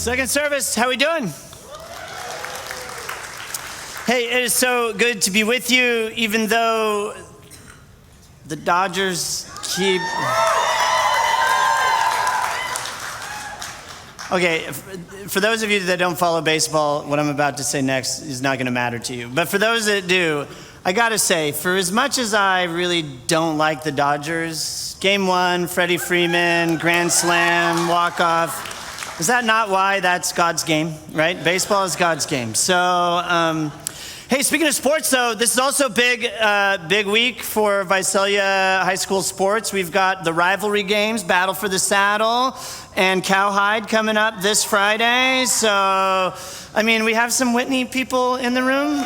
Second service, how we doing? Hey, it is so good to be with you, even though the Dodgers keep... Okay, for those of you that don't follow baseball, what I'm about to say next is not going to matter to you. But for those that do, I got to say, for as much as I really don't like the Dodgers, Game 1, Freddie Freeman, grand slam, walk-off, is that not why that's God's game, right? Baseball is God's game. So, hey, speaking of sports, though, this is also big week for Visalia High School sports. We've got the rivalry games, Battle for the Saddle, and Cowhide coming up this Friday. So, I mean, we have some Whitney people in the room.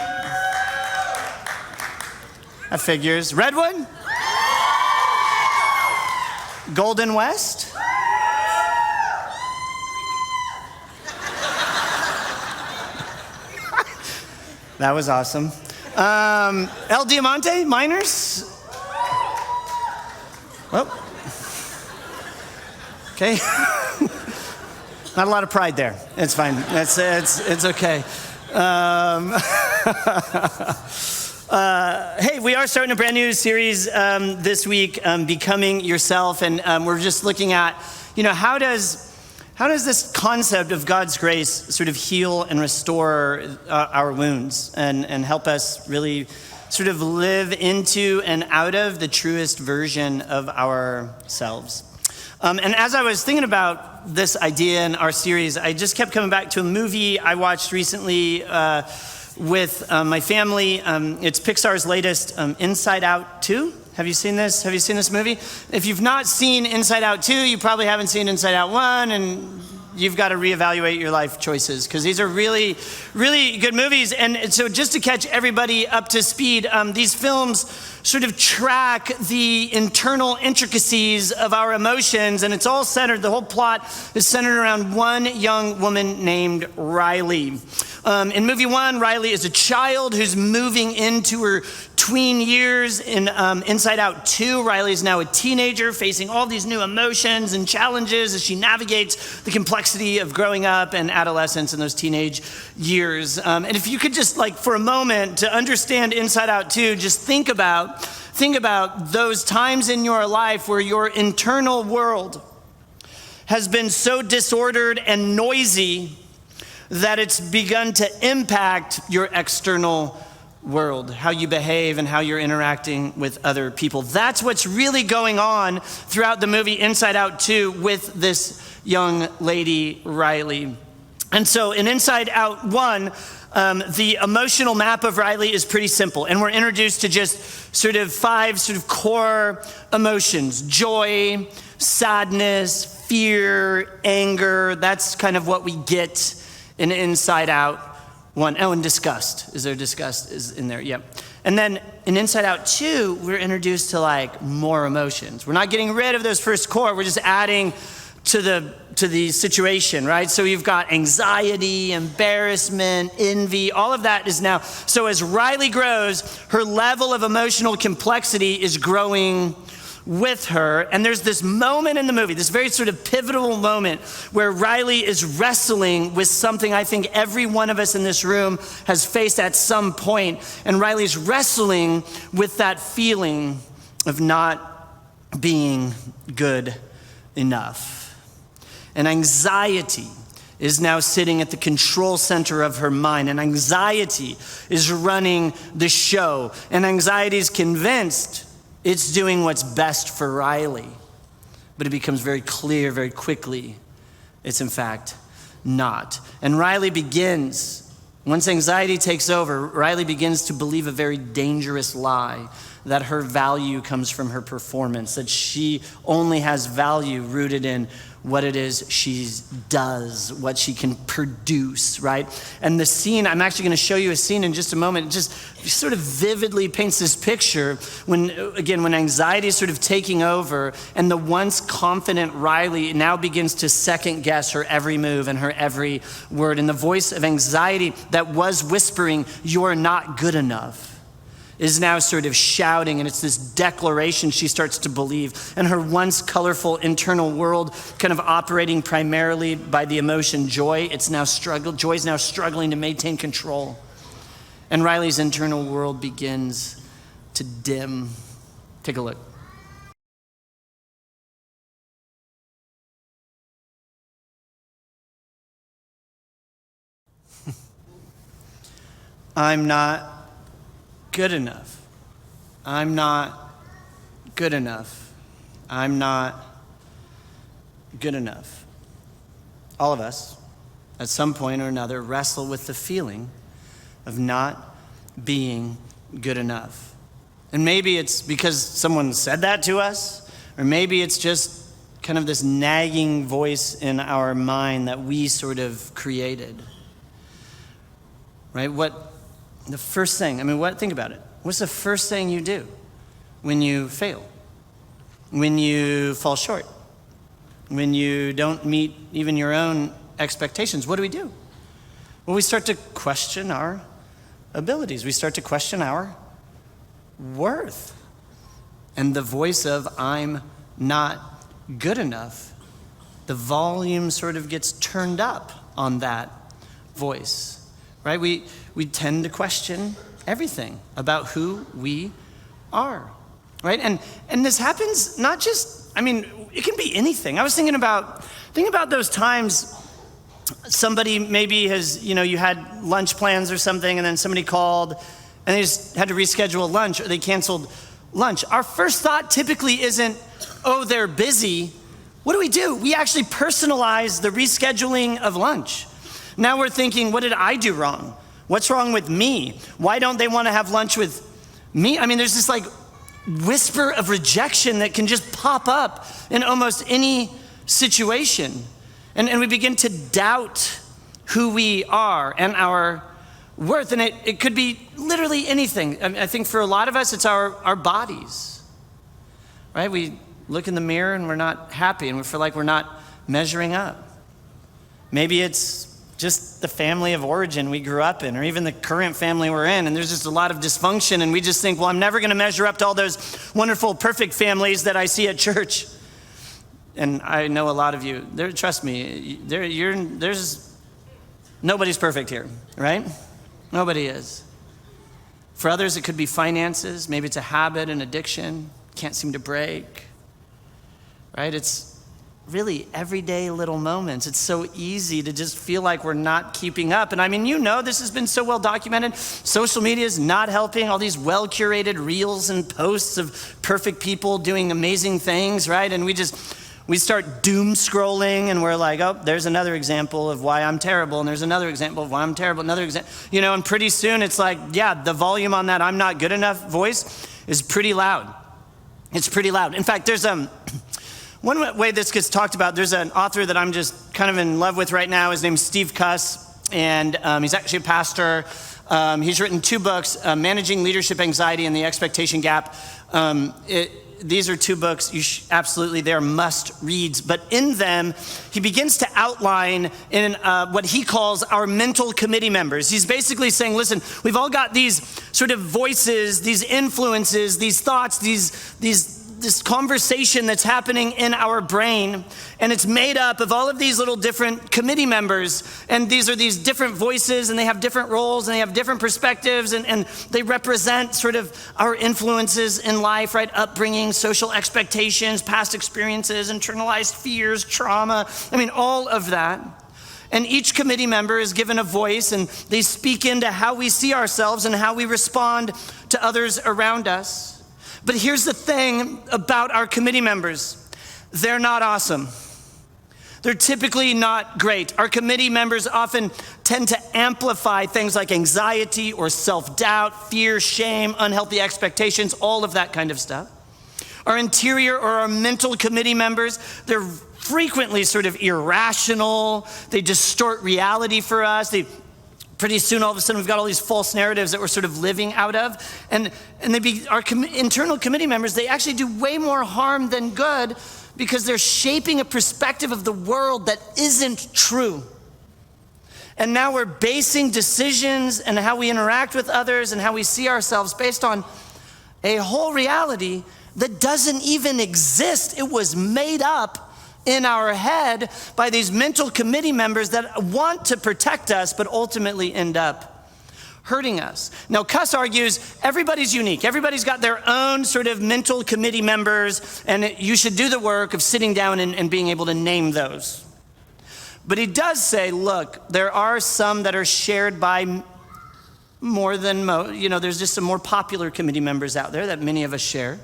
That figures. Redwood? Golden West? That was awesome. El Diamante, Miners? Well, okay. Not a lot of pride there. It's fine. It's okay. Hey, we are starting a brand new series this week, Becoming Yourself, and we're just looking at, how does this concept of God's grace sort of heal and restore our wounds and help us really sort of live into and out of the truest version of ourselves? And as I was thinking about this idea in our series, I just kept coming back to a movie I watched recently with my family. It's Pixar's latest, Inside Out 2. Have you seen this? Have you seen this movie? If you've not seen Inside Out 2, you probably haven't seen Inside Out 1, and you've got to reevaluate your life choices, because these are really, really good movies. And so just to catch everybody up to speed, these films sort of track the internal intricacies of our emotions, and it's all centered, the whole plot is centered around one young woman named Riley. In movie 1, Riley is a child who's moving into her tween years. In Inside Out 2, Riley is now a teenager facing all these new emotions and challenges as she navigates the complexity of growing up and adolescence in those teenage years. And if you could just, for a moment, to understand Inside Out 2, just think about those times in your life where your internal world has been so disordered and noisy that it's begun to impact your external world, how you behave and how you're interacting with other people. That's what's really going on throughout the movie Inside Out 2 with this young lady, Riley. And so in Inside Out 1, the emotional map of Riley is pretty simple, and we're introduced to just sort of 5 core emotions: joy, sadness, fear, anger. That's kind of what we get in Inside Out 1. Oh, and disgust. Is there disgust is in there? Yep. And then in Inside Out 2, we're introduced to more emotions. We're not getting rid of those first core. We're just adding to the situation, right? So you've got anxiety, embarrassment, envy, all of that is now. So as Riley grows, her level of emotional complexity is growing with her. And there's this moment in the movie, this very sort of pivotal moment where Riley is wrestling with something I think every one of us in this room has faced at some point. And Riley's wrestling with that feeling of not being good enough. And anxiety is now sitting at the control center of her mind. And anxiety is running the show. And anxiety is convinced it's doing what's best for Riley. But it becomes very clear very quickly it's in fact not. And Riley begins, once anxiety takes over, Riley begins to believe a very dangerous lie, that her value comes from her performance, that she only has value rooted in what it is she does, what she can produce, right? And the scene, I'm actually going to show you a scene in just a moment, it just sort of vividly paints this picture when anxiety is sort of taking over and the once confident Riley now begins to second guess her every move and her every word. And the voice of anxiety that was whispering, "You're not good enough," is now sort of shouting, and it's this declaration she starts to believe. And her once colorful internal world, kind of operating primarily by the emotion joy, Joy is now struggling to maintain control. And Riley's internal world begins to dim. Take a look. I'm not good enough. I'm not good enough. I'm not good enough. All of us, at some point or another, wrestle with the feeling of not being good enough. And maybe it's because someone said that to us, or maybe it's just kind of this nagging voice in our mind that we sort of created. Right? The first thing, think about it. What's the first thing you do when you fail? When you fall short? When you don't meet even your own expectations? What do? Well, we start to question our abilities. We start to question our worth. And the voice of I'm not good enough, the volume sort of gets turned up on that voice, right? We tend to question everything about who we are, right? And this happens not just, it can be anything. I was thinking about those times somebody maybe has, you had lunch plans or something, and then somebody called and they just had to reschedule lunch, or they canceled lunch. Our first thought typically isn't, oh, they're busy. What do? We actually personalize the rescheduling of lunch. Now we're thinking, what did I do wrong? What's wrong with me? Why don't they want to have lunch with me? There's this like whisper of rejection that can just pop up in almost any situation. And we begin to doubt who we are and our worth. And it could be literally anything. I think for a lot of us, it's our bodies, right? We look in the mirror and we're not happy and we feel like we're not measuring up. Maybe it's just the family of origin we grew up in, or even the current family we're in, and there's just a lot of dysfunction, and we just think, well, I'm never gonna measure up to all those wonderful, perfect families that I see at church. And I know a lot of you, trust me, there's nobody's perfect here, right? Nobody is. For others, it could be finances. Maybe it's a habit, an addiction, can't seem to break, right? It's really everyday little moments. It's so easy to just feel like we're not keeping up. And this has been so well documented. Social media is not helping. All these well-curated reels and posts of perfect people doing amazing things, right? And we start doom scrolling, and we're like, oh, there's another example of why I'm terrible, and there's another example of why I'm terrible, another example, and pretty soon it's like, yeah, the volume on that I'm not good enough voice is pretty loud. It's pretty loud. In fact, there's one way this gets talked about, there's an author that I'm just kind of in love with right now. His name's Steve Cuss, and he's actually a pastor. He's written 2 books, Managing Leadership Anxiety and the Expectation Gap. These are 2 books, absolutely, they're must reads. But in them, he begins to outline in what he calls our mental committee members. He's basically saying, listen, we've all got these sort of voices, these influences, these thoughts, this conversation that's happening in our brain, and it's made up of all of these little different committee members, and these are these different voices, and they have different roles, and they have different perspectives, and they represent sort of our influences in life, right? Upbringing, social expectations, past experiences, internalized fears, trauma, all of that. And each committee member is given a voice, and they speak into how we see ourselves and how we respond to others around us. But here's the thing about our committee members. They're not awesome. They're typically not great. Our committee members often tend to amplify things like anxiety or self-doubt, fear, shame, unhealthy expectations, all of that kind of stuff. Our interior or our mental committee members, they're frequently sort of irrational. They distort reality for us. Pretty soon, all of a sudden, we've got all these false narratives that we're sort of living out of. And our internal committee members, they actually do way more harm than good because they're shaping a perspective of the world that isn't true. And now we're basing decisions and how we interact with others and how we see ourselves based on a whole reality that doesn't even exist. It was made up in our head by these mental committee members that want to protect us, but ultimately end up hurting us. Now, Cuss argues everybody's unique. Everybody's got their own sort of mental committee members, and you should do the work of sitting down and being able to name those. But he does say, look, there are some that are shared by more than most. There's just some more popular committee members out there that many of us share.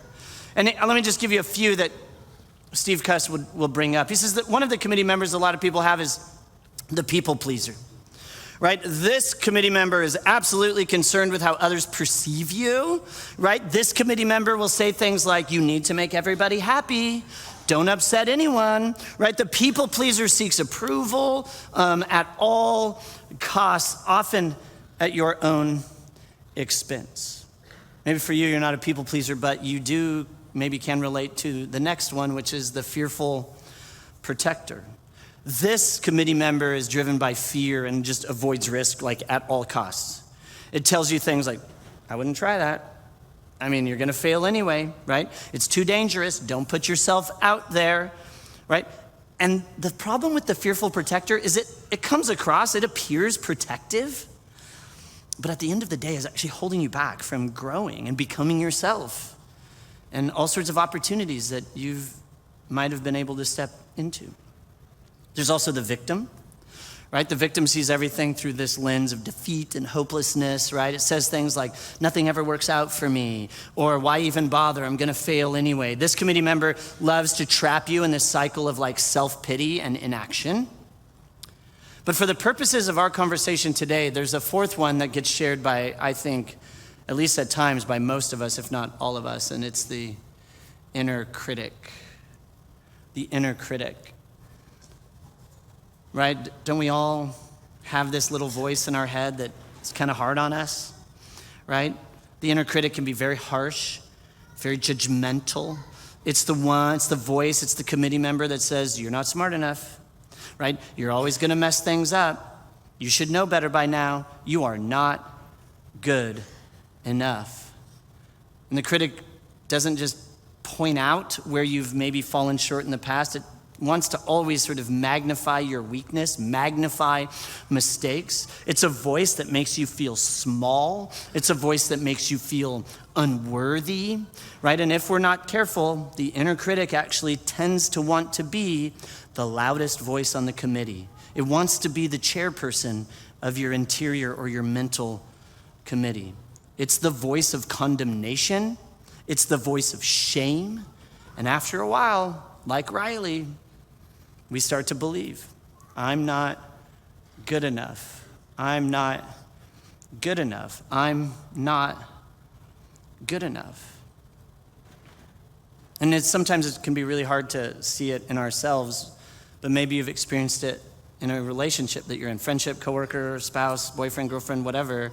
And let me just give you a few that Steve Cuss will bring up. He says that one of the committee members a lot of people have is the people pleaser. Right? This committee member is absolutely concerned with how others perceive you, right? This committee member will say things like, you need to make everybody happy. Don't upset anyone, right? The people pleaser seeks approval at all costs, often at your own expense. Maybe for you, you're not a people pleaser, but you do maybe can relate to the next one, which is the fearful protector. This committee member is driven by fear and just avoids risk like at all costs. It tells you things like, I wouldn't try that. I mean, you're gonna fail anyway, right? It's too dangerous, don't put yourself out there, right? And the problem with the fearful protector is it comes across, it appears protective, but at the end of the day is actually holding you back from growing and becoming yourself and all sorts of opportunities that you might have been able to step into. There's also the victim, right? The victim sees everything through this lens of defeat and hopelessness, right? It says things like, nothing ever works out for me, or why even bother? I'm gonna fail anyway. This committee member loves to trap you in this cycle of like self-pity and inaction. But for the purposes of our conversation today, there's a fourth one that gets shared by, I think, at least at times, by most of us, if not all of us, and it's the inner critic. The inner critic. Right? Don't we all have this little voice in our head that's kind of hard on us? Right? The inner critic can be very harsh, very judgmental. It's the voice, it's the committee member that says, you're not smart enough, right? You're always gonna mess things up. You should know better by now. You are not good enough. And the critic doesn't just point out where you've maybe fallen short in the past. It wants to always sort of magnify your weakness, magnify mistakes. It's a voice that makes you feel small. It's a voice that makes you feel unworthy, right? And if we're not careful, the inner critic actually tends to want to be the loudest voice on the committee. It wants to be the chairperson of your interior or your mental committee. It's the voice of condemnation. It's the voice of shame. And after a while, like Riley, we start to believe, I'm not good enough. I'm not good enough. I'm not good enough. And sometimes it can be really hard to see it in ourselves, but maybe you've experienced it in a relationship that you're in, friendship, coworker, spouse, boyfriend, girlfriend, whatever.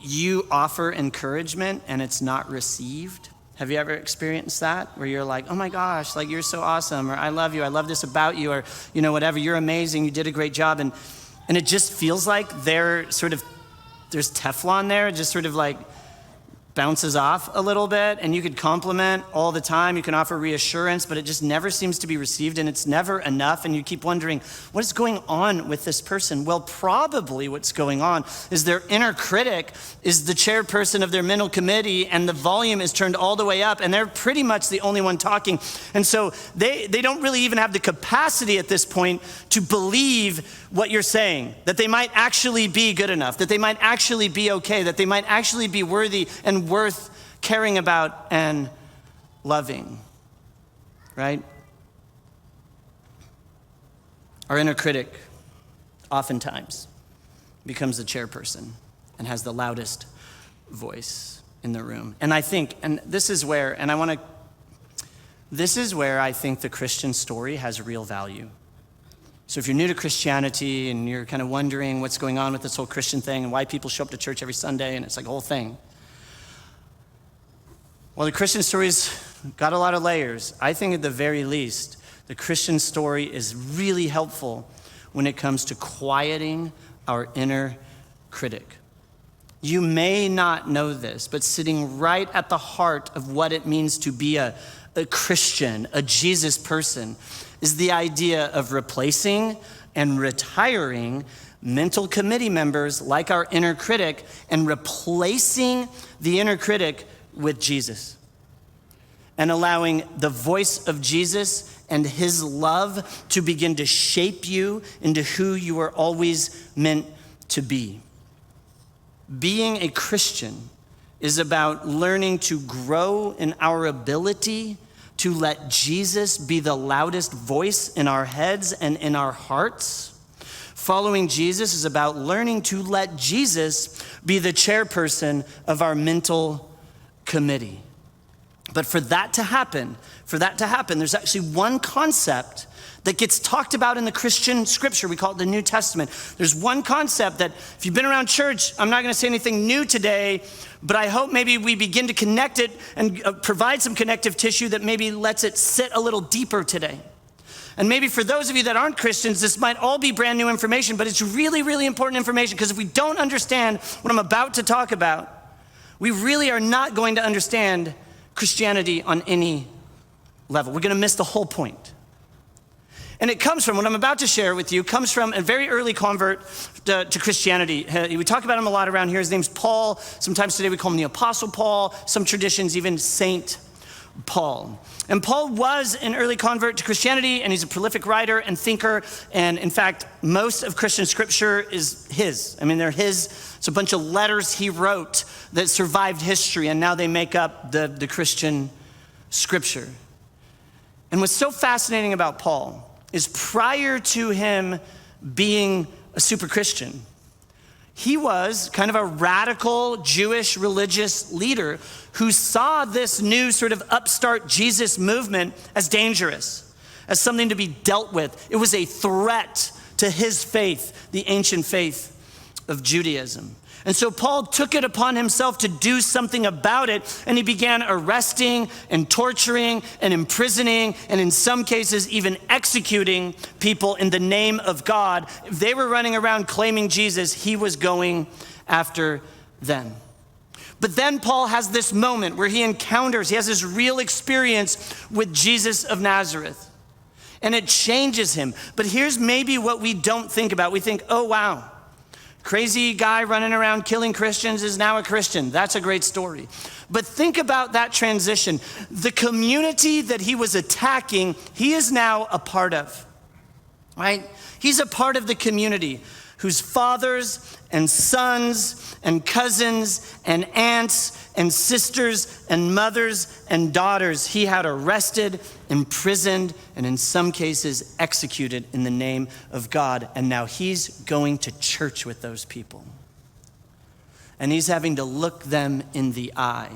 You offer encouragement and it's not received. Have you ever experienced that? Where you're like, oh my gosh, like you're so awesome, or I love you, I love this about you, or whatever, you're amazing, you did a great job. And it just feels like there's Teflon there, it just sort of like bounces off a little bit, and you could compliment all the time, you can offer reassurance, but it just never seems to be received, and it's never enough, and you keep wondering, what is going on with this person? Well, probably what's going on is their inner critic is the chairperson of their mental committee, and the volume is turned all the way up, and they're pretty much the only one talking, and so they don't really even have the capacity at this point to believe what you're saying, that they might actually be good enough, that they might actually be okay, that they might actually be worthy and worth caring about and loving, right? Our inner critic oftentimes becomes the chairperson and has the loudest voice in the room. And I think, this is where I think the Christian story has real value. So if you're new to Christianity and you're kind of wondering what's going on with this whole Christian thing and why people show up to church every Sunday and it's like a whole thing. Well, the Christian story's got a lot of layers. I think at the very least, the Christian story is really helpful when it comes to quieting our inner critic. You may not know this, but sitting right at the heart of what it means to be a Christian, a Jesus person, is the idea of replacing and retiring mental committee members like our inner critic and replacing the inner critic with Jesus and allowing the voice of Jesus and his love to begin to shape you into who you are always meant to be. Being a Christian is about learning to grow in our ability to let Jesus be the loudest voice in our heads and in our hearts. Following Jesus is about learning to let Jesus be the chairperson of our mental committee. But for that to happen, there's actually one concept that gets talked about in the Christian scripture. We call it the New Testament. There's one concept that if you've been around church, I'm not going to say anything new today, but I hope maybe we begin to connect it and provide some connective tissue that maybe lets it sit a little deeper today. And maybe for those of you that aren't Christians, this might all be brand new information, but it's really, really important information, because if we don't understand what I'm about to talk about, we really are not going to understand Christianity on any level. We're going to miss the whole point. And it comes from, what I'm about to share with you, comes from a very early convert to Christianity. We talk about him a lot around here. His name's Paul. Sometimes today we call him the Apostle Paul. Some traditions, even Saint Paul. And Paul was an early convert to Christianity, and he's a prolific writer and thinker. And in fact, most of Christian scripture is his. I mean, they're his. It's a bunch of letters he wrote that survived history, and now they make up the Christian scripture. And what's so fascinating about Paul is prior to him being a super Christian, he was kind of a radical Jewish religious leader who saw this new sort of upstart Jesus movement as dangerous, as something to be dealt with. It was a threat to his faith, the ancient faith of Judaism. And so Paul took it upon himself to do something about it, and he began arresting and torturing and imprisoning, and in some cases even executing people in the name of God. If they were running around claiming Jesus, he was going after them. But then Paul has this moment where he has this real experience with Jesus of Nazareth, and it changes him. But here's maybe what we don't think about. We think, oh, wow, crazy guy running around killing Christians is now a Christian. That's a great story. But think about that transition. The community that he was attacking, he is now a part of, right? He's a part of the community whose fathers and sons and cousins and aunts and sisters and mothers and daughters he had arrested, imprisoned, and in some cases executed in the name of God. And now he's going to church with those people. And he's having to look them in the eye.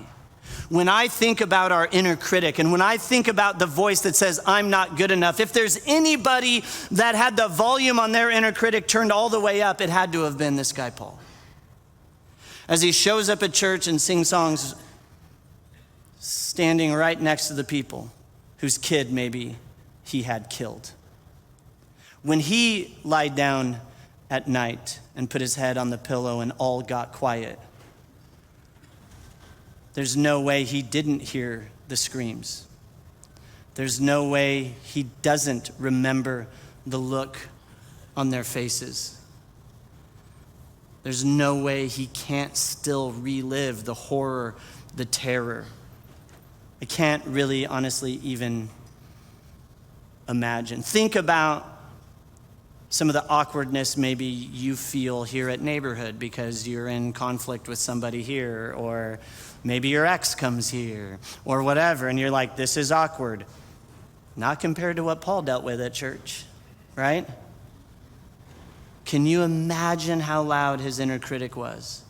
When I think about our inner critic, and when I think about the voice that says, I'm not good enough, if there's anybody that had the volume on their inner critic turned all the way up, it had to have been this guy, Paul. As he shows up at church and sings songs, standing right next to the people whose kid maybe he had killed. When he lied down at night and put his head on the pillow and all got quiet, there's no way he didn't hear the screams. There's no way he doesn't remember the look on their faces. There's no way he can't still relive the horror, the terror. I can't really, honestly, even imagine. Think about some of the awkwardness maybe you feel here at Neighborhood because you're in conflict with somebody here, or maybe your ex comes here, or whatever, and you're like, this is awkward. Not compared to what Paul dealt with at church, right? Can you imagine how loud his inner critic was?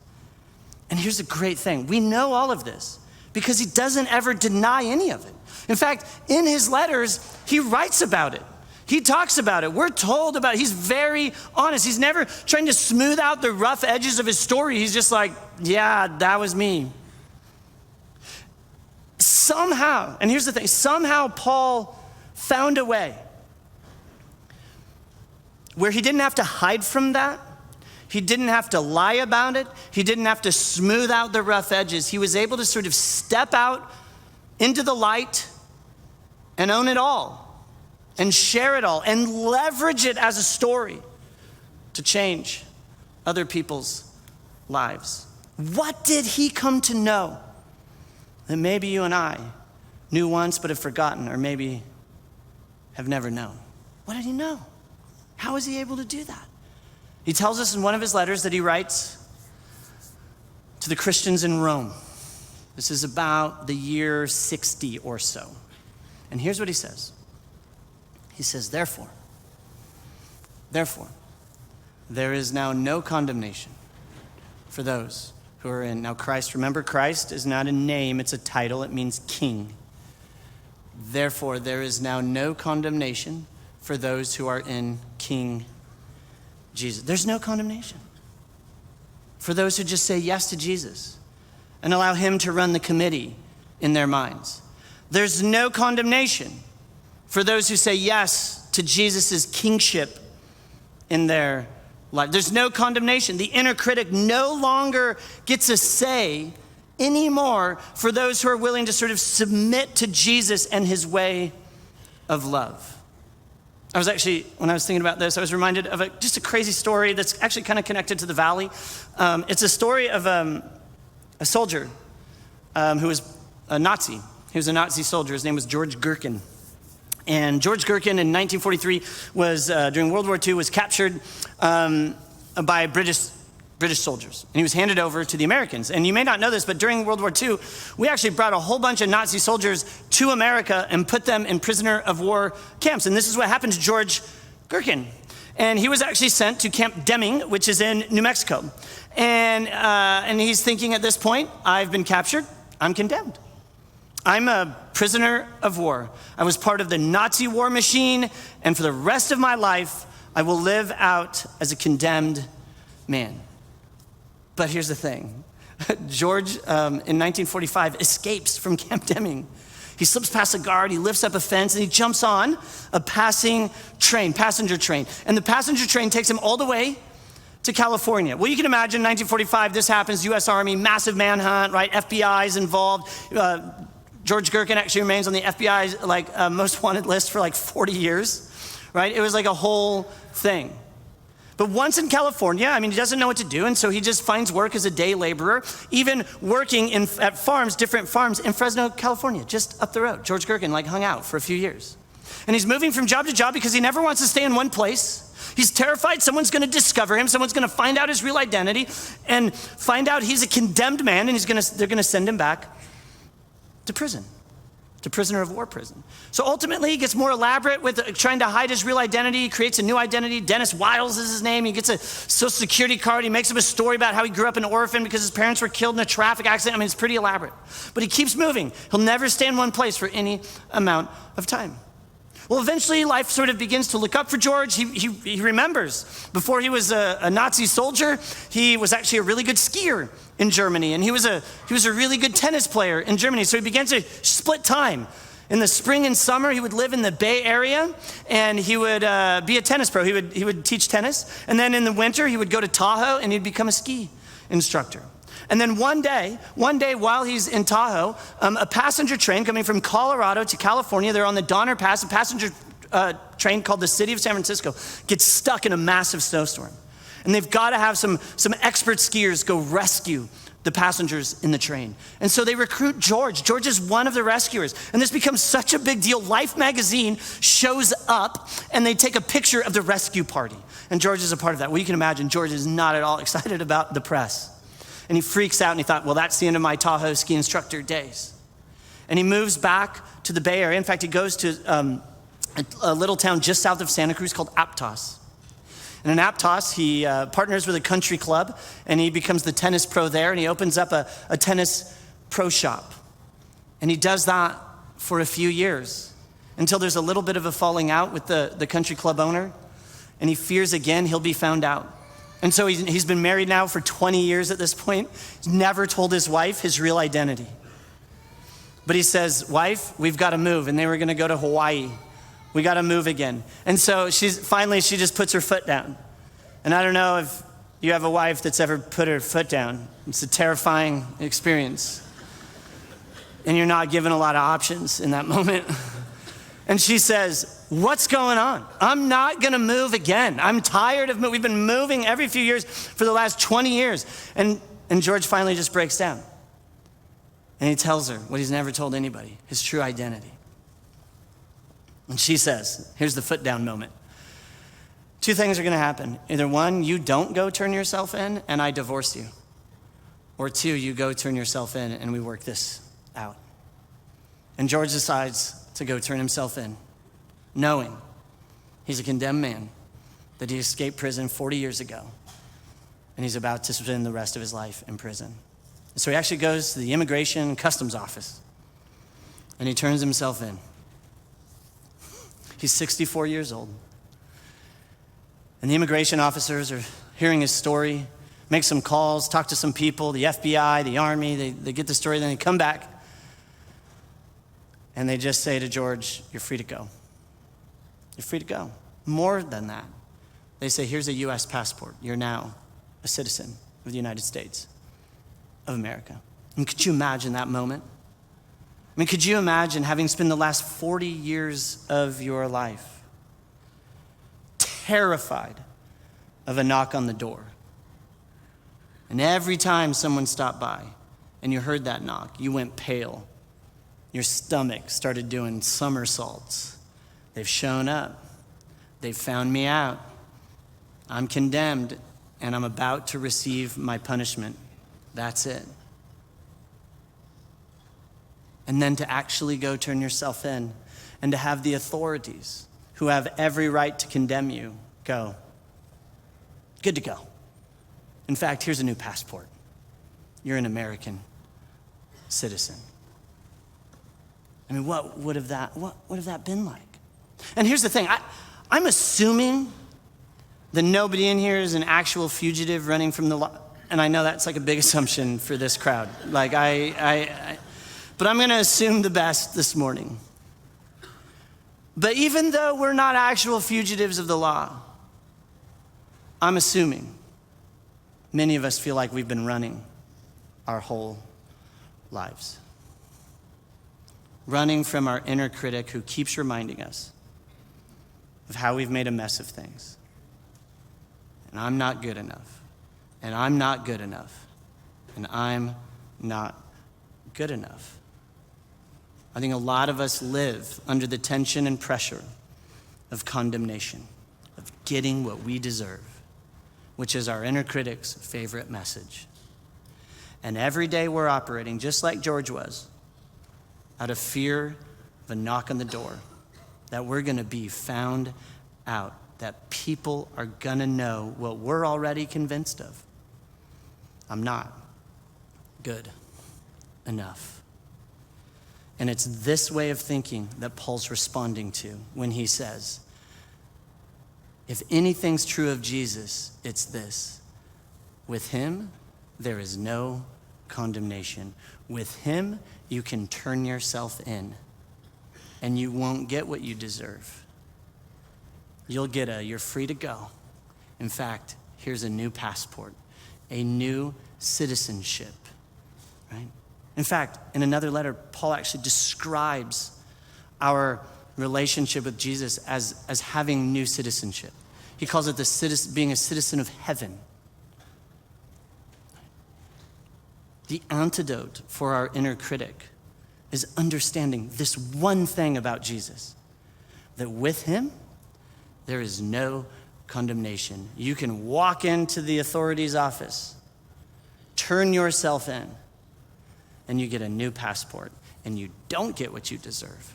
And here's the great thing. We know all of this because he doesn't ever deny any of it. In fact, in his letters, he writes about it. He talks about it. We're told about it. He's very honest. He's never trying to smooth out the rough edges of his story. He's just like, yeah, that was me. Somehow, and here's the thing, somehow Paul found a way where he didn't have to hide from that. He didn't have to lie about it. He didn't have to smooth out the rough edges. He was able to sort of step out into the light and own it all and share it all and leverage it as a story to change other people's lives. What did he come to know that maybe you and I knew once but have forgotten, or maybe have never known? What did he know? How was he able to do that? He tells us in one of his letters that he writes to the Christians in Rome. This is about the year 60 or so. And here's what he says. He says, therefore, there is now no condemnation for those who are in. Now Christ, remember, Christ is not a name, it's a title. It means king. Therefore, there is now no condemnation for those who are in King Jesus. There's no condemnation for those who just say yes to Jesus and allow him to run the committee in their minds. There's no condemnation for those who say yes to Jesus' kingship in their life. There's no condemnation. The inner critic no longer gets a say anymore for those who are willing to sort of submit to Jesus and his way of love. I was actually, when I was thinking about this, I was reminded of just a crazy story that's actually kind of connected to the valley. It's a story of a soldier who was a Nazi. He was a Nazi soldier. His name was George Gartner. And George Gartner in 1943 was, during World War II, was captured by British soldiers. And he was handed over to the Americans. And you may not know this, but during World War II, we actually brought a whole bunch of Nazi soldiers to America and put them in prisoner of war camps. And this is what happened to George Gartner. And he was actually sent to Camp Deming, which is in New Mexico. And he's thinking at this point, I've been captured, I'm condemned. I'm a prisoner of war. I was part of the Nazi war machine, and for the rest of my life, I will live out as a condemned man. But here's the thing. George, in 1945, escapes from Camp Deming. He slips past a guard, he lifts up a fence, and he jumps on a passenger train. And the passenger train takes him all the way to California. Well, you can imagine, 1945, this happens, U.S. Army, massive manhunt, right? FBI is involved. George Gartner actually remains on the FBI's most wanted list for 40 years, right? It was like a whole thing. But once in California, he doesn't know what to do, and so he just finds work as a day laborer, even working at farms, different farms in Fresno, California, just up the road. George Gartner hung out for a few years. And he's moving from job to job because he never wants to stay in one place. He's terrified someone's gonna discover him, someone's gonna find out his real identity and find out he's a condemned man, and they're gonna send him back to prison. To prisoner of war prison. So ultimately, he gets more elaborate with trying to hide his real identity. He creates a new identity. Dennis Wiles is his name. He gets a social security card. He makes up a story about how he grew up an orphan because his parents were killed in a traffic accident. It's pretty elaborate. But he keeps moving. He'll never stay in one place for any amount of time. Well, eventually, life sort of begins to look up for George. He remembers before he was a Nazi soldier, he was actually a really good skier in Germany, and he was a really good tennis player in Germany. So he began to split time. In the spring and summer, he would live in the Bay Area, and he would be a tennis pro. He would teach tennis, and then in the winter, he would go to Tahoe, and he'd become a ski instructor. And then one day while he's in Tahoe, a passenger train coming from Colorado to California, they're on the Donner Pass, a passenger train called the City of San Francisco, gets stuck in a massive snowstorm. And they've got to have some expert skiers go rescue the passengers in the train. And so they recruit George. George is one of the rescuers. And this becomes such a big deal. Life magazine shows up and they take a picture of the rescue party. And George is a part of that. Well, you can imagine George is not at all excited about the press. And he freaks out and he thought, well, that's the end of my Tahoe ski instructor days. And he moves back to the Bay Area. In fact, he goes to a little town just south of Santa Cruz called Aptos. And in Aptos, he partners with a country club, and he becomes the tennis pro there, and he opens up a tennis pro shop. And he does that for a few years until there's a little bit of a falling out with the country club owner, and he fears again he'll be found out. And so he's been married now for 20 years at this point. He's never told his wife his real identity. But he says, wife, we've got to move. And they were going to go to Hawaii We got to move again. And so she just puts her foot down. And I don't know if you have a wife that's ever put her foot down. It's a terrifying experience. And you're not given a lot of options in that moment. And she says, what's going on? I'm not going to move again. I'm tired of moving. We've been moving every few years for the last 20 years. And George finally just breaks down. And he tells her what he's never told anybody, his true identity. And she says, here's the foot down moment. Two things are going to happen. Either one, you don't go turn yourself in and I divorce you. Or two, you go turn yourself in and we work this out. And George decides to go turn himself in, knowing he's a condemned man, that he escaped prison 40 years ago, and he's about to spend the rest of his life in prison. And so he actually goes to the Immigration and Customs office, and he turns himself in. He's 64 years old. And the immigration officers are hearing his story, make some calls, talk to some people, the FBI, the Army, they get the story, then they come back. And they just say to George, you're free to go. You're free to go. More than that, they say, here's a U.S. passport. You're now a citizen of the United States of America. And could you imagine that moment? I mean, could you imagine having spent the last 40 years of your life terrified of a knock on the door? And every time someone stopped by and you heard that knock, you went pale. Your stomach started doing somersaults. They've shown up. They've found me out. I'm condemned, and I'm about to receive my punishment. That's it. And then to actually go turn yourself in and to have the authorities who have every right to condemn you go, good to go. In fact, here's a new passport. You're an American citizen. I mean, what would have that been like? And here's the thing, I'm assuming that nobody in here is an actual fugitive running from the law. And I know that's like a big assumption for this crowd. Like but I'm gonna assume the best this morning. But even though we're not actual fugitives of the law, I'm assuming many of us feel like we've been running our whole lives. Running from our inner critic who keeps reminding us of how we've made a mess of things. And I'm not good enough. And I'm not good enough. And I'm not good enough. I think a lot of us live under the tension and pressure of condemnation, of getting what we deserve, which is our inner critic's favorite message. And every day we're operating, just like George was, out of fear of a knock on the door, that we're gonna be found out, that people are gonna know what we're already convinced of. I'm not good enough. And it's this way of thinking that Paul's responding to when he says, if anything's true of Jesus, it's this: with him, there is no condemnation. With him, you can turn yourself in, and you won't get what you deserve. You'll get you're free to go. In fact, here's a new passport, a new citizenship, right? In fact, in another letter, Paul actually describes our relationship with Jesus as having new citizenship. He calls it being a citizen of heaven. The antidote for our inner critic is understanding this one thing about Jesus, that with him, there is no condemnation. You can walk into the authority's office, turn yourself in, and you get a new passport, and you don't get what you deserve.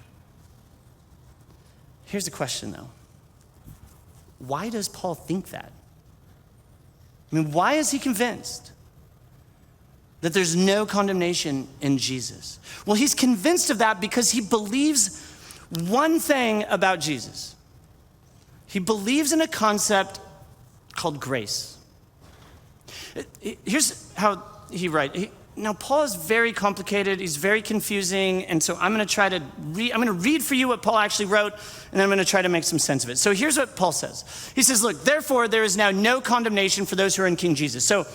Here's the question, though. Why does Paul think that? I mean, why is he convinced that there's no condemnation in Jesus? Well, he's convinced of that because he believes one thing about Jesus. He believes in a concept called grace. Here's how he writes. Now, Paul is very complicated. He's very confusing. And so I'm going to read for you what Paul actually wrote, and then I'm going to try to make some sense of it. So here's what Paul says. He says, look, therefore, there is now no condemnation for those who are in King Jesus. So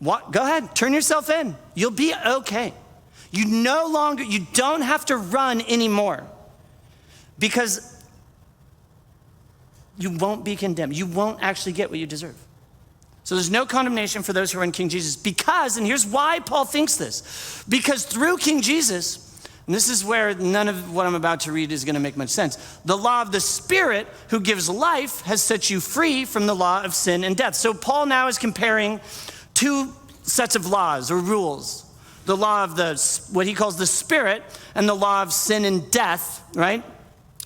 go ahead, turn yourself in. You'll be okay. You don't have to run anymore because you won't be condemned. You won't actually get what you deserve. So there's no condemnation for those who are in King Jesus because, and here's why Paul thinks this, because through King Jesus, and this is where none of what I'm about to read is going to make much sense, the law of the Spirit who gives life has set you free from the law of sin and death. So Paul now is comparing two sets of laws or rules, the law of what he calls the Spirit and the law of sin and death, right?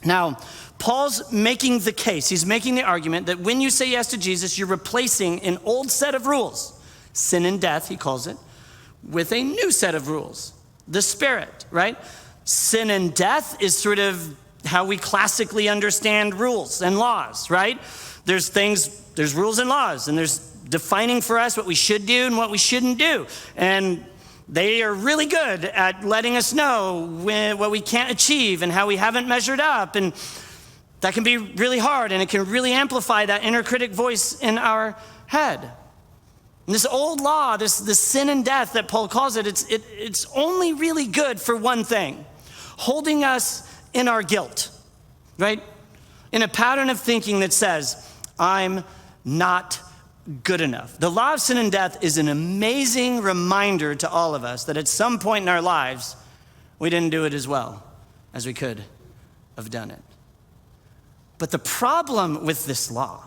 Now, Paul's making the case, he's making the argument that when you say yes to Jesus, you're replacing an old set of rules, sin and death, he calls it, with a new set of rules, the Spirit, right? Sin and death is sort of how we classically understand rules and laws, right? There's rules and laws, and there's defining for us what we should do and what we shouldn't do. And they are really good at letting us know what we can't achieve and how we haven't measured up. And that can be really hard, and it can really amplify that inner critic voice in our head. And this old law, this sin and death that Paul calls it, it's only really good for one thing, holding us in our guilt, right? In a pattern of thinking that says, I'm not good enough. The law of sin and death is an amazing reminder to all of us that at some point in our lives, we didn't do it as well as we could have done it. But the problem with this law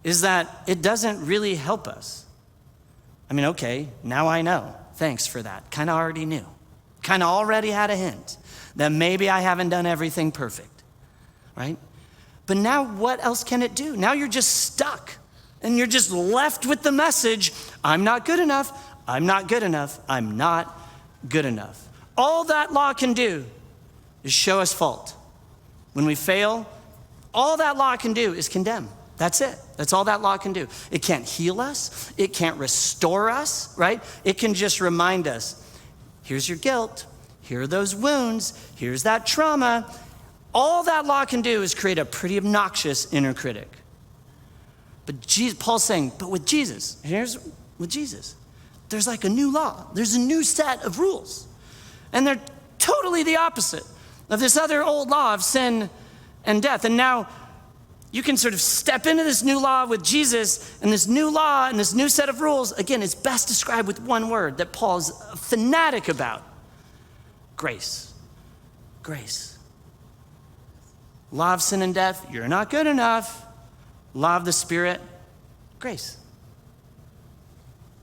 is that it doesn't really help us. I mean, okay, now I know. Thanks for that. Kind of already knew. Kind of already had a hint that maybe I haven't done everything perfect, right? But now what else can it do? Now you're just stuck and you're just left with the message, I'm not good enough, I'm not good enough, I'm not good enough. All that law can do is show us fault. When we fail, all that law can do is condemn. That's it. That's all that law can do. It can't heal us. It can't restore us, right? It can just remind us, here's your guilt. Here are those wounds. Here's that trauma. All that law can do is create a pretty obnoxious inner critic. But Paul's saying, but with Jesus, there's like a new law. There's a new set of rules. And they're totally the opposite of this other old law of sin and death. And now you can sort of step into this new law with Jesus, and this new law and this new set of rules, again, is best described with one word that Paul's a fanatic about. Grace. Grace. Law of sin and death, you're not good enough. Law of the Spirit, grace.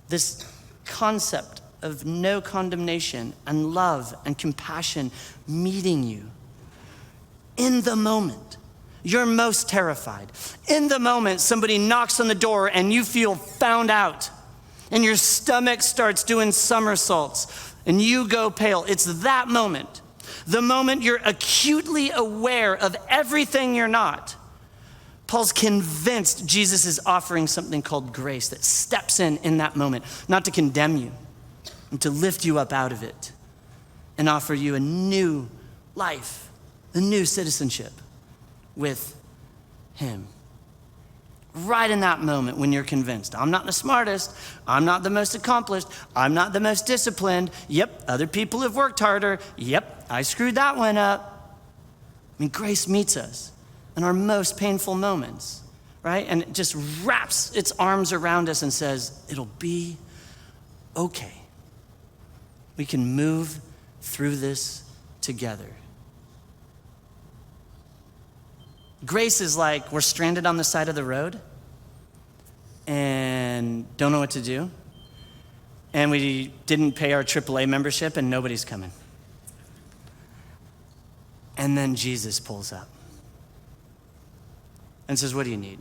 This concept of no condemnation and love and compassion meeting you in the moment you're most terrified. In the moment somebody knocks on the door and you feel found out and your stomach starts doing somersaults and you go pale. It's that moment, the moment you're acutely aware of everything you're not. Paul's convinced Jesus is offering something called grace that steps in that moment, not to condemn you, and to lift you up out of it and offer you a new life, a new citizenship with him. Right in that moment when you're convinced, I'm not the smartest, I'm not the most accomplished, I'm not the most disciplined, yep, other people have worked harder, yep, I screwed that one up. I mean, grace meets us in our most painful moments, right? And it just wraps its arms around us and says, it'll be okay. We can move through this together. Grace is like we're stranded on the side of the road and don't know what to do. And we didn't pay our AAA membership and nobody's coming. And then Jesus pulls up and says, what do you need?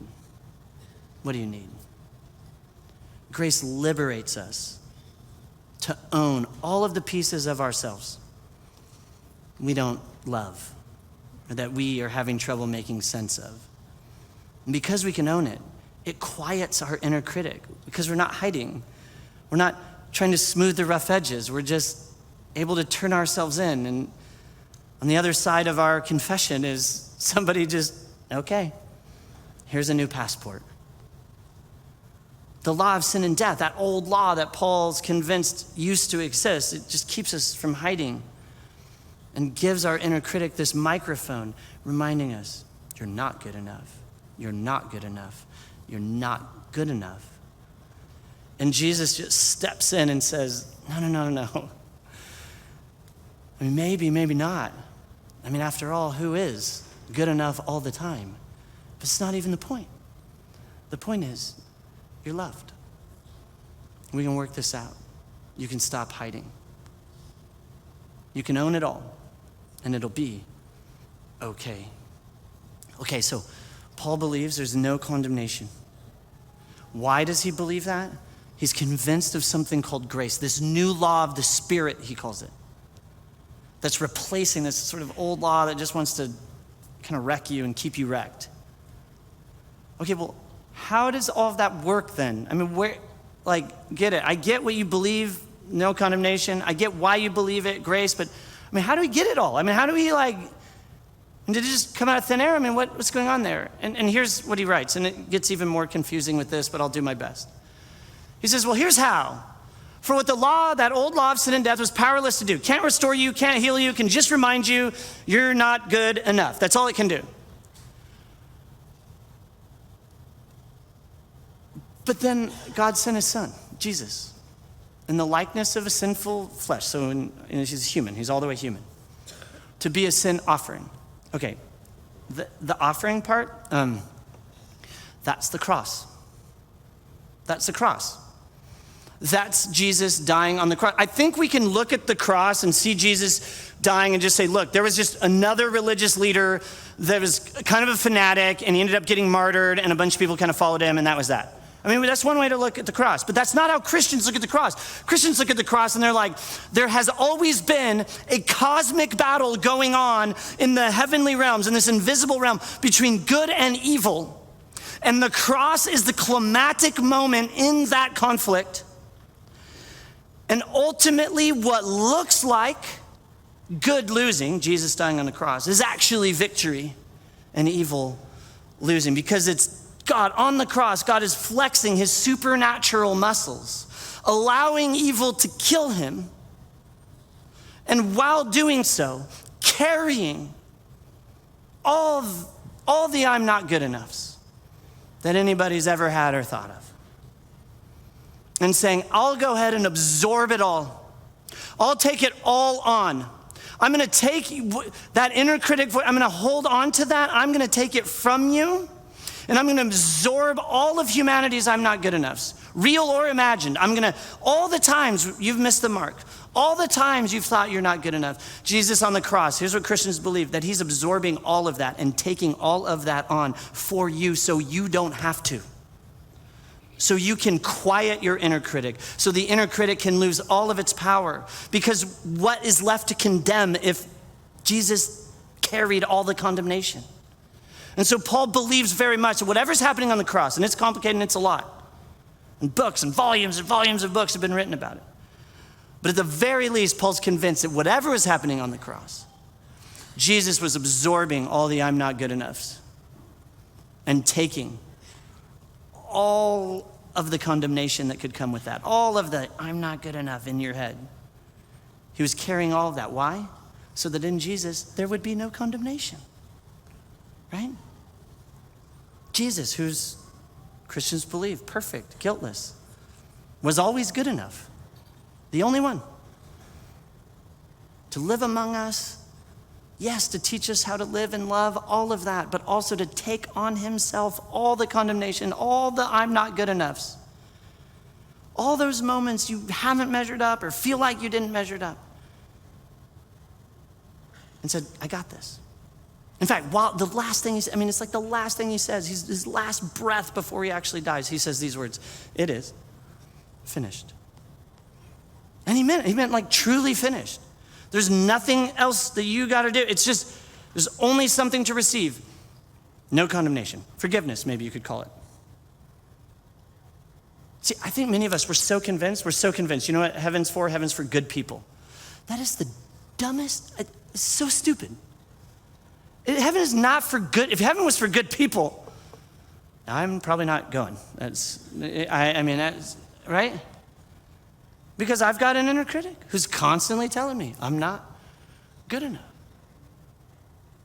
What do you need? Grace liberates us to own all of the pieces of ourselves we don't love, or that we are having trouble making sense of. And because we can own it, it quiets our inner critic because we're not hiding. We're not trying to smooth the rough edges. We're just able to turn ourselves in. And on the other side of our confession is somebody just, okay, here's a new passport. The law of sin and death, that old law that Paul's convinced used to exist, it just keeps us from hiding and gives our inner critic this microphone reminding us, you're not good enough. You're not good enough. You're not good enough. And Jesus just steps in and says, no. I mean, maybe not. I mean, after all, who is good enough all the time? But it's not even the point. The point is, you're loved. We can work this out. You can stop hiding. You can own it all, and it'll be okay. Okay, so Paul believes there's no condemnation. Why does he believe that? He's convinced of something called grace, this new law of the Spirit, he calls it, that's replacing this sort of old law that just wants to kind of wreck you and keep you wrecked. Okay, well, how does all of that work then? I mean, get it. I get what you believe, no condemnation. I get why you believe it, grace, but I mean, how do we get it all? I mean, how do we and did it just come out of thin air? I mean, what's going on there? And here's what he writes, and it gets even more confusing with this, but I'll do my best. He says, well, here's how. For what the law, that old law of sin and death, was powerless to do. Can't restore you, can't heal you, can just remind you you're not good enough. That's all it can do. But then God sent his son, Jesus, in the likeness of a sinful flesh. So he's human, he's all the way human, to be a sin offering. Okay, the offering part, that's the cross. That's the cross. That's Jesus dying on the cross. I think we can look at the cross and see Jesus dying and just say, look, there was just another religious leader that was kind of a fanatic, and he ended up getting martyred, and a bunch of people kind of followed him, and that was that. I mean, that's one way to look at the cross, but that's not how Christians look at the cross. Christians look at the cross and they're like, there has always been a cosmic battle going on in the heavenly realms, in this invisible realm, between good and evil. And the cross is the climatic moment in that conflict. And ultimately, what looks like good losing, Jesus dying on the cross, is actually victory and evil losing, because it's God on the cross. God is flexing his supernatural muscles, allowing evil to kill him, and while doing so, carrying all the I'm not good enoughs that anybody's ever had or thought of, and saying, I'll go ahead and absorb it all. I'll take it all on. I'm going to take that inner critic voice, I'm going to hold on to that. I'm going to take it from you, and I'm going to absorb all of humanity's I'm not good enoughs, real or imagined. All the times you've missed the mark, all the times you've thought you're not good enough, Jesus on the cross, here's what Christians believe, that he's absorbing all of that and taking all of that on for you so you don't have to. So you can quiet your inner critic, so the inner critic can lose all of its power. Because what is left to condemn if Jesus carried all the condemnation? And so Paul believes very much that whatever's happening on the cross, and it's complicated and it's a lot, and books and volumes of books have been written about it. But at the very least, Paul's convinced that whatever was happening on the cross, Jesus was absorbing all the I'm not good enoughs and taking all of the condemnation that could come with that, all of the I'm not good enough in your head. He was carrying all of that. Why? So that in Jesus, there would be no condemnation, right? Jesus, who's Christians believe perfect, guiltless, was always good enough, the only one, to live among us. Yes, to teach us how to live and love, all of that, but also to take on himself all the condemnation, all the I'm not good enoughs. All those moments you haven't measured up or feel like you didn't measure it up. And said, I got this. In fact, the last thing it's like the last thing he says, his last breath before he actually dies, he says these words, it is finished. And he meant like truly finished. There's nothing else that you got to do. It's just, there's only something to receive. No condemnation. Forgiveness, maybe you could call it. See, I think many of us, we're so convinced. You know what heaven's for? Heaven's for good people. That is the dumbest, it's so stupid. Heaven is not for good. If heaven was for good people, I'm probably not going. That's right? Because I've got an inner critic who's constantly telling me I'm not good enough.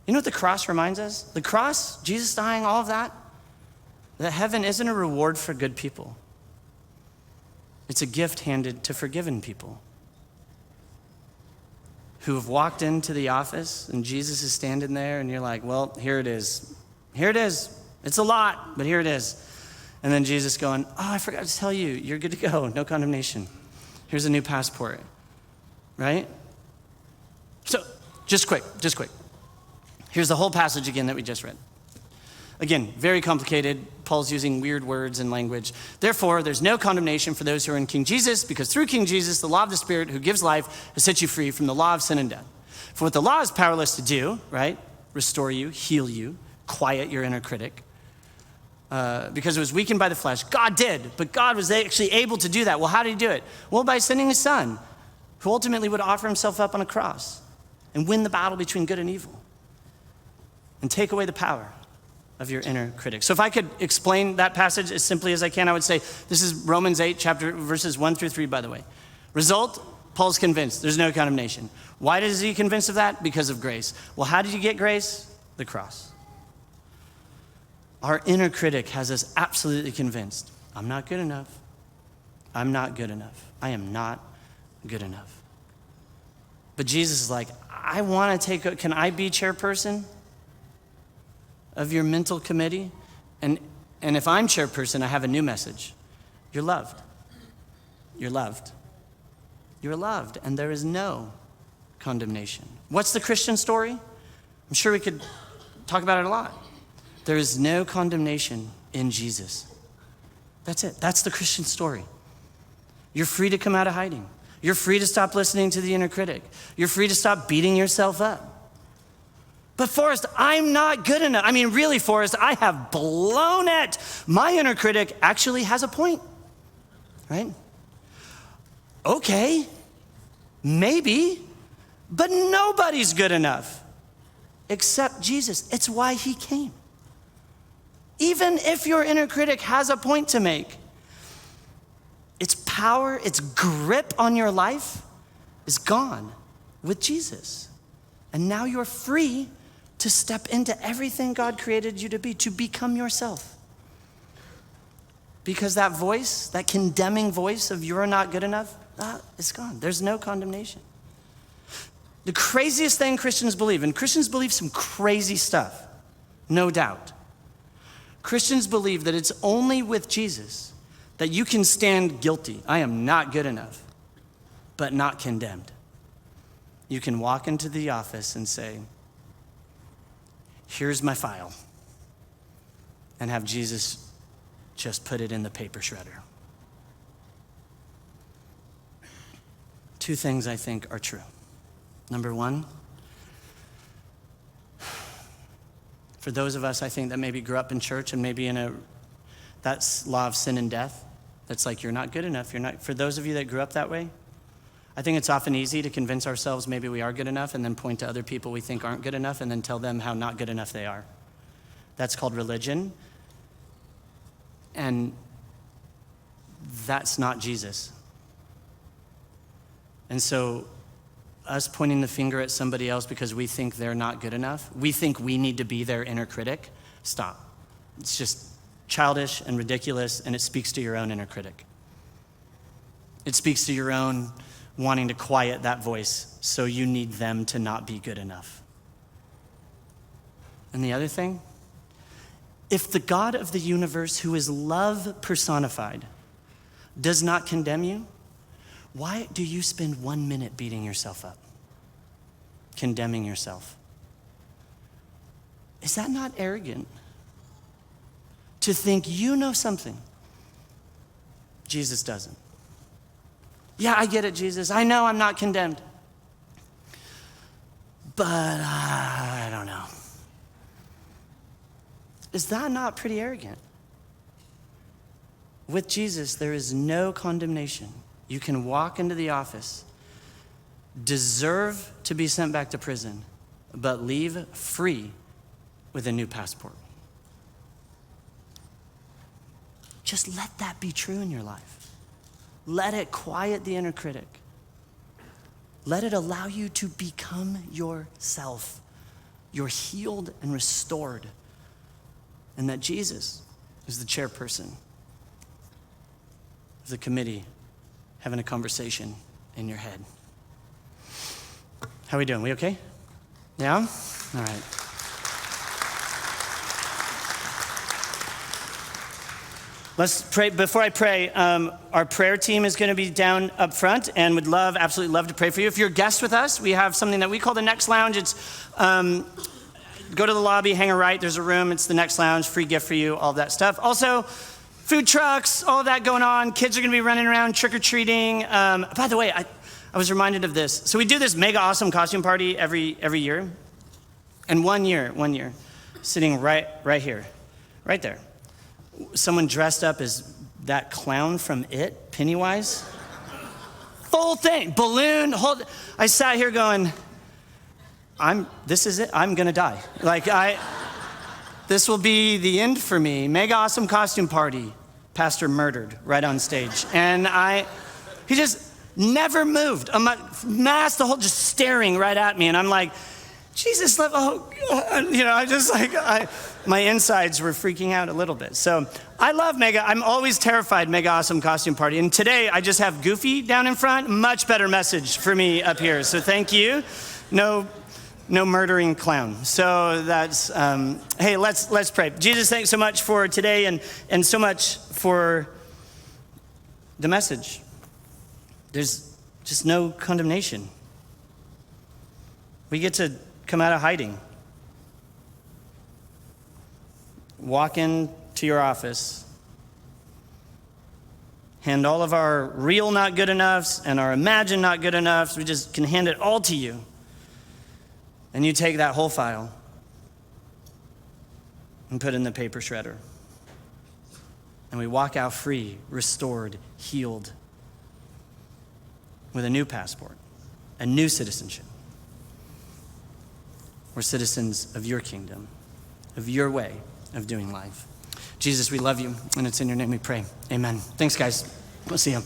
You know what the cross reminds us? The cross, Jesus dying, all of that heaven isn't a reward for good people. It's a gift handed to forgiven people who have walked into the office and Jesus is standing there and you're like, well, here it is. Here it is. It's a lot, but here it is. And then Jesus going, oh, I forgot to tell you, you're good to go. No condemnation. Here's a new passport, right? So just quick. Here's the whole passage again that we just read. Again, very complicated. Paul's using weird words and language. Therefore, there's no condemnation for those who are in King Jesus, because through King Jesus, the law of the Spirit who gives life has set you free from the law of sin and death. For what the law is powerless to do, right? Restore you, heal you, quiet your inner critic. Because it was weakened by the flesh. God did, but God was actually able to do that. Well, how did he do it? Well, by sending his son, who ultimately would offer himself up on a cross and win the battle between good and evil and take away the power of your inner critic. So if I could explain that passage as simply as I can, I would say, this is Romans 8, verses 1-3, by the way. Result, Paul's convinced there's no condemnation. Why is he convinced of that? Because of grace. Well, how did you get grace? The cross. Our inner critic has us absolutely convinced, I'm not good enough. I'm not good enough. I am not good enough. But Jesus is like, I want to can I be chairperson of your mental committee? And if I'm chairperson, I have a new message. You're loved. You're loved. You're loved, and there is no condemnation. What's the Christian story? I'm sure we could talk about it a lot. There is no condemnation in Jesus. That's it. That's the Christian story. You're free to come out of hiding. You're free to stop listening to the inner critic. You're free to stop beating yourself up. But Forrest, I'm not good enough. I mean, really, Forrest, I have blown it. My inner critic actually has a point, right? Okay, maybe, but nobody's good enough except Jesus. It's why he came. Even if your inner critic has a point to make, its power, its grip on your life is gone with Jesus. And now you're free to step into everything God created you to be, to become yourself. Because that voice, that condemning voice of you're not good enough, it's gone. There's no condemnation. The craziest thing Christians believe, and Christians believe some crazy stuff, no doubt. Christians believe that it's only with Jesus that you can stand guilty. I am not good enough, but not condemned. You can walk into the office and say, here's my file, and have Jesus just put it in the paper shredder. Two things I think are true. Number one, for those of us, I think, that maybe grew up in church and maybe in that's law of sin and death. That's like, you're not good enough. For those of you that grew up that way, I think it's often easy to convince ourselves maybe we are good enough and then point to other people we think aren't good enough and then tell them how not good enough they are. That's called religion. And that's not Jesus. And so us pointing the finger at somebody else because we think they're not good enough, we think we need to be their inner critic, stop. It's just childish and ridiculous, and it speaks to your own inner critic. It speaks to your own wanting to quiet that voice, so you need them to not be good enough. And the other thing, if the God of the universe, who is love personified, does not condemn you, why do you spend 1 minute beating yourself up, condemning yourself? Is that not arrogant? To think you know something Jesus doesn't. Yeah, I get it, Jesus. I know I'm not condemned. But I don't know. Is that not pretty arrogant? with Jesus, there is no condemnation. You can walk into the office, deserve to be sent back to prison, but leave free with a new passport. Just let that be true in your life. Let it quiet the inner critic. Let it allow you to become yourself. You're healed and restored. And that Jesus is the chairperson of the committee having a conversation in your head. How are we doing? We okay? Yeah? All right. Let's pray. Before I pray, our prayer team is going to be down up front and would absolutely love to pray for you. If you're a guest with us, we have something that we call the Next Lounge. It's go to the lobby, hang a right, there's a room, it's the Next Lounge, free gift for you, all that stuff. Also, food trucks, all of that going on. Kids are going to be running around trick-or-treating. By the way, I was reminded of this. So we do this mega awesome costume party every year. And one year, sitting right here, right there, someone dressed up as that clown from It, Pennywise. Full thing, balloon, I sat here going, this is it, I'm gonna die. This will be the end for me. Mega awesome costume party, pastor murdered right on stage. And he just never moved. Masked, just staring right at me. And I'm like, Jesus, my insides were freaking out a little bit. So I love I'm always terrified mega awesome costume party. And today I just have Goofy down in front, much better message for me up here. So thank you. No murdering clown. So that's, hey, let's pray. Jesus, thanks so much for today and so much for the message. There's just no condemnation. We get to come out of hiding. Walk into your office, hand all of our real not good enoughs and our imagine not good enoughs. We just can hand it all to you. And you take that whole file and put it in the paper shredder. And we walk out free, restored, healed, with a new passport, a new citizenship. We're citizens of your kingdom, of your way of doing life. Jesus, we love you, and it's in your name we pray. Amen. Thanks, guys. We'll see you.